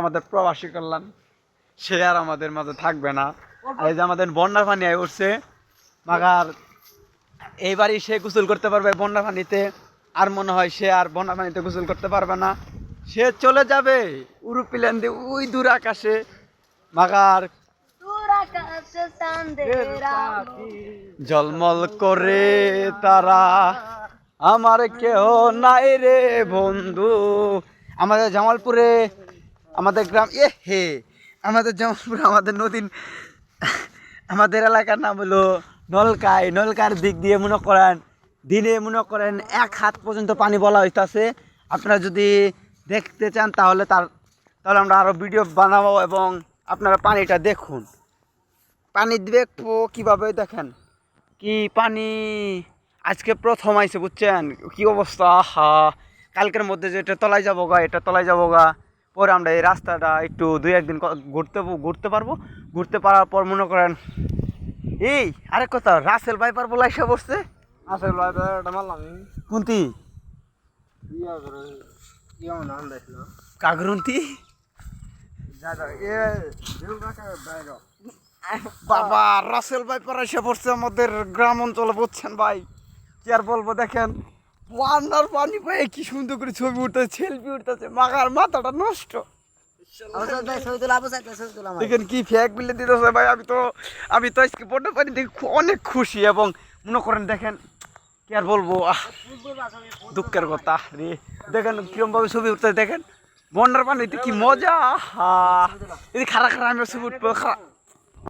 আমাদের প্রবাসী কল্যাণ সে আর আমাদের মাঝে থাকবে না। আর এই যে আমাদের বন্যার পানি আয় উঠছে মাগার এইবারই সে গোসল করতে পারবে বন্যার পানিতে, আর মনে হয় সে আর বন্যার পানিতে গোসল করতে পারবে না। সে চলে যাবে উরুপ্লেন দিয়ে ওই দূর আকাশে মাগার জলমল করে তারা, আমার কেহ নাই রে বন্ধু। আমাদের জামালপুরে আমাদের গ্রাম আমাদের জামালপুরে আমাদের নদীর আমাদের এলাকার নাম হলো নলকাই। নলকার দিক দিয়ে মনে করেন দিনে মনে করেন 1 হাত পর্যন্ত পানি বলা হইতাছে। আপনারা যদি দেখতে চান তাহলে আমরা আরও ভিডিও বানাবো এবং আপনারা পানিটা দেখুন। পানি দেখবো কীভাবে দেখেন কি পানি আজকে প্রথম আইছে বুঝছেন কি অবস্থা। হা কালকের মধ্যে যে এটা তলায় যাবো গা, এটা তলায় যাবো গা, পরে আমরা এই রাস্তাটা একটু 2-1 দিন ঘুরতে পারবো। ঘুরতে পারার পর মনে করেন এই আরেক কথা, রাসেল ভাইপার বলে এসে বসছে। রাসেল ভাইপার মারলাম কোনটি কাগরন্তি বাবা, রাসেল ভাইপার এসে পড়ছে আমাদের গ্রাম অঞ্চলে বুঝছেন ভাই। কি আর বলবো, দেখেন বন্যার পানি পায়ে কি সুন্দর করে ছবি উঠতেছে, সেলফি উঠতেছে, মাগার মাথাটা নষ্ট। দেখেন কি ফ্যাক বিলে দিতেছে ভাই। আমি তো আজকে বন্যার পানি দেখে অনেক খুশি এবং মনে করেন দেখেন কি আর বলবো, দুঃখের কথা রে। দেখেন কিরম ভাবে ছবি উঠতেছে, দেখেন বন্যার পানিতে কি মজা। হা খারা খারা আমি ছবি উঠবো।